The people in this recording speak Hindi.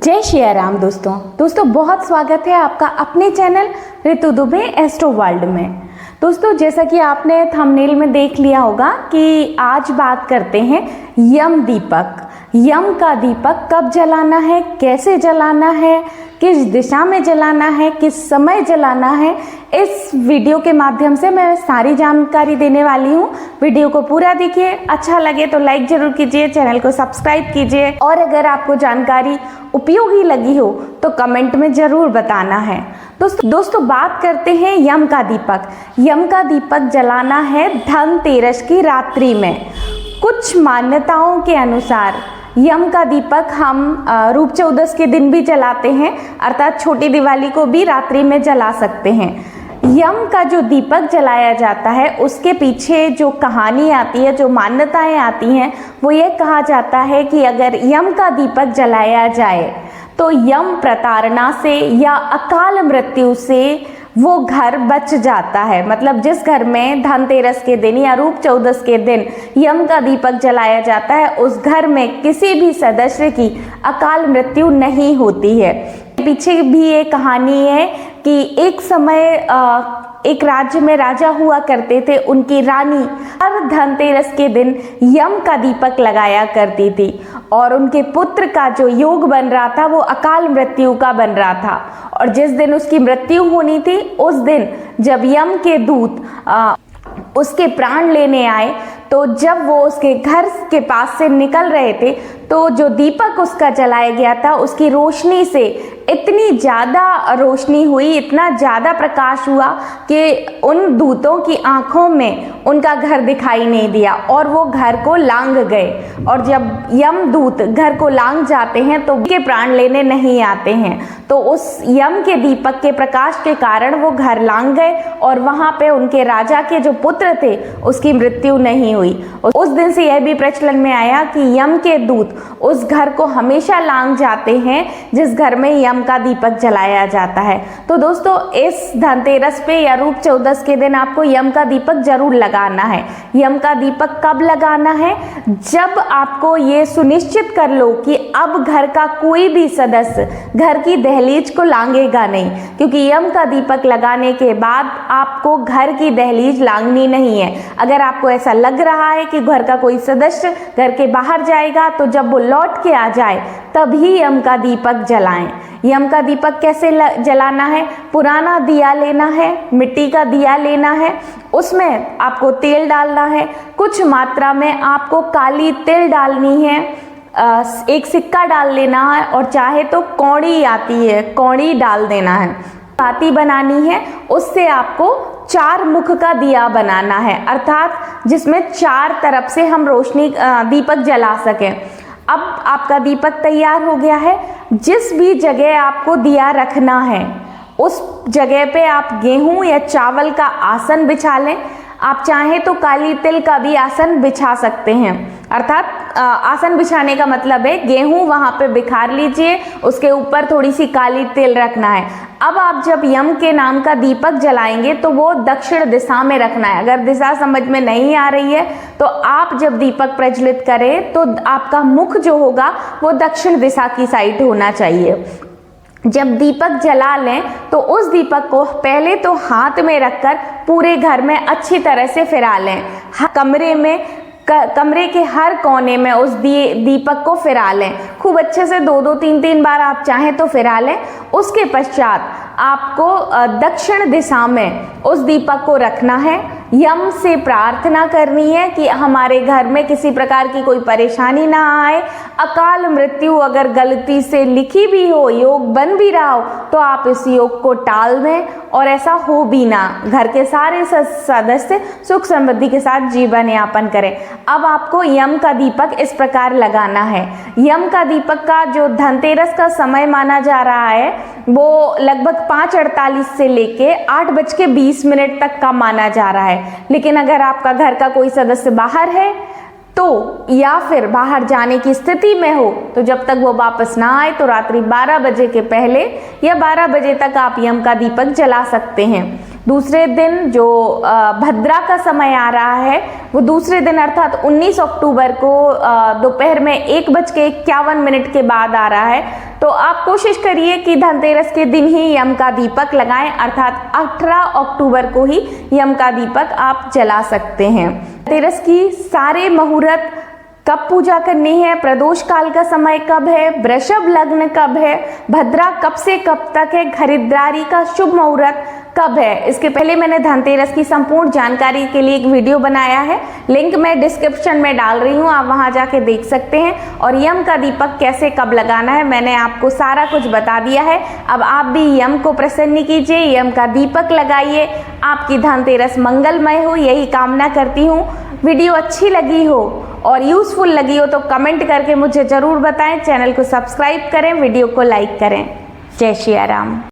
जय श्री राम दोस्तों बहुत स्वागत है आपका अपने चैनल ऋतु दुबे एस्ट्रो वर्ल्ड में। दोस्तों जैसा कि आपने थंबनेल में देख लिया होगा कि आज बात करते हैं यम दीपक। यम का दीपक कब जलाना है, कैसे जलाना है, किस दिशा में जलाना है, किस समय जलाना है, इस वीडियो के माध्यम से मैं सारी जानकारी देने वाली हूँ। वीडियो को पूरा देखिए, अच्छा लगे तो लाइक जरूर कीजिए, चैनल को सब्सक्राइब कीजिए और अगर आपको जानकारी उपयोगी लगी हो तो कमेंट में जरूर बताना है। दोस्तों बात करते हैं यम का दीपक। यम का दीपक जलाना है धनतेरस की रात्रि में। कुछ मान्यताओं के अनुसार यम का दीपक हम रूप चौदस के दिन भी जलाते हैं, अर्थात छोटी दिवाली को भी रात्रि में जला सकते हैं। यम का जो दीपक जलाया जाता है उसके पीछे जो कहानी आती है, जो मान्यताएं आती हैं, वो ये कहा जाता है कि अगर यम का दीपक जलाया जाए तो यम प्रताड़ना से या अकाल मृत्यु से वो घर बच जाता है। मतलब जिस घर में धनतेरस के दिन या रूप चौदस के दिन यम का दीपक जलाया जाता है उस घर में किसी भी सदस्य की अकाल मृत्यु नहीं होती है। पीछे भी ये कहानी है कि एक समय एक राज्य में राजा हुआ करते थे, उनकी रानी हर धनतेरस के दिन यम का दीपक लगाया करती थी और उनके पुत्र का जो योग बन रहा था वो अकाल मृत्यु का बन रहा था। और जिस दिन उसकी मृत्यु होनी थी उस दिन जब यम के दूत उसके प्राण लेने आए तो जब वो उसके घर के पास से निकल रहे थे तो जो दीपक उसका जलाया गया था उसकी रोशनी से इतनी ज़्यादा रोशनी हुई, इतना ज़्यादा प्रकाश हुआ कि उन दूतों की आंखों में उनका घर दिखाई नहीं दिया और वो घर को लांग गए। और जब यम दूत घर को लांग जाते हैं तो उनके प्राण लेने नहीं आते हैं, तो उस यम के दीपक के प्रकाश के कारण वो घर लांग गए और वहाँ पे उनके राजा के जो पुत्र थे उसकी मृत्यु नहीं हुई। उस दिन से यह भी प्रचलन में आया कि यम के दूत उस घर को हमेशा लांग जाते हैं जिस घर में यम का दीपक जलाया जाता है। तो दोस्तों इस धनतेरस पे या रूप चौदस के दिन आपको यम का दीपक जरूर लगाना है। यम का दीपक कब लगाना है? जब आपको ये सुनिश्चित कर लो कि अब घर का कोई भी सदस्य घर की दहलीज को लांगेगा नहीं, क्योंकि यम का दीपक लगाने के बाद आपको घर की दहलीज लांगनी नहीं है। अगर आपको ऐसा लग रहा है कि घर का कोई सदस्य घर के बाहर जाएगा तो जब वो लौट के आ जाए तभी यम का दीपक जलाएं। यम का दीपक कैसे जलाना है? पुराना दिया लेना है, मिट्टी का दिया लेना है, उसमें आपको तेल डालना है, कुछ मात्रा में आपको काली तिल डालनी है, एक सिक्का डाल लेना है और चाहे तो कौड़ी आती है, कौड़ी डाल देना है। बाती बनानी है, उससे आपको 4 मुख का दिया बनाना है, अर्थात जिसमें 4 तरफ से हम रोशनी दीपक जला सकें। अब आपका दीपक तैयार हो गया है। जिस भी जगह आपको दिया रखना है उस जगह पे आप गेहूं या चावल का आसन बिछा लें। आप चाहें तो काली तिल का भी आसन बिछा सकते हैं, अर्थात आसन बिछाने का मतलब है गेहूं वहां पे बिखार लीजिए, उसके ऊपर थोड़ी सी काली तिल रखना है। अब आप जब यम के नाम का दीपक जलाएंगे तो वो दक्षिण दिशा में रखना है। अगर दिशा समझ में नहीं आ रही है तो आप जब दीपक प्रज्वलित करें तो आपका मुख जो होगा वो दक्षिण दिशा की साइड होना चाहिए। जब दीपक जला लें तो उस दीपक को पहले तो हाथ में रखकर पूरे घर में अच्छी तरह से फिरा लें। कमरे के हर कोने में उस दीपक को फिरा लें। खूब अच्छे से 2-2 3-3 बार आप चाहें तो फिरा लें। उसके पश्चात आपको दक्षिण दिशा में उस दीपक को रखना है। यम से प्रार्थना करनी है कि हमारे घर में किसी प्रकार की कोई परेशानी ना आए। अकाल मृत्यु अगर गलती से लिखी भी हो, योग बन भी रहा हो, तो आप इस योग को टाल दें और ऐसा हो भी ना। घर के सारे सदस्य सुख समृद्धि के साथ जीवन यापन करें। अब आपको यम का दीपक इस प्रकार लगाना है। यम का दीपक का जो धनतेरस का समय माना जा रहा है वो लगभग 5:48 से लेके 8:20 तक का माना जा रहा है। लेकिन अगर आपका घर का कोई सदस्य बाहर है तो या फिर बाहर जाने की स्थिति में हो तो जब तक वो वापस ना आए तो रात्रि 12 बजे के पहले या 12 बजे तक आप यम का दीपक जला सकते हैं। दूसरे दिन जो भद्रा का समय आ रहा है वो दूसरे दिन अर्थात 19 अक्टूबर को दोपहर में 1:51 के बाद आ रहा है। तो आप कोशिश करिए कि धनतेरस के दिन ही यम का दीपक लगाएं, अर्थात 18 अक्टूबर को ही यम का दीपक आप जला सकते हैं। धनतेरस की सारे मुहूर्त कब पूजा करनी है, प्रदोष काल का समय कब है, वृषभ लग्न कब है, भद्रा कब से कब तक है, खरीदारी का शुभ मुहूर्त कब है, इसके पहले मैंने धनतेरस की संपूर्ण जानकारी के लिए एक वीडियो बनाया है, लिंक मैं डिस्क्रिप्शन में डाल रही हूँ, आप वहां जाके देख सकते हैं। और यम का दीपक कैसे कब लगाना है मैंने आपको सारा कुछ बता दिया है। अब आप भी यम को प्रसन्न कीजिए, यम का दीपक लगाइए, आपकी धनतेरस मंगलमय हो, यही कामना करती हूँ। वीडियो अच्छी लगी हो और यूजफुल लगी हो तो कमेंट करके मुझे जरूर बताएं, चैनल को सब्सक्राइब करें, वीडियो को लाइक करें। जय श्री राम।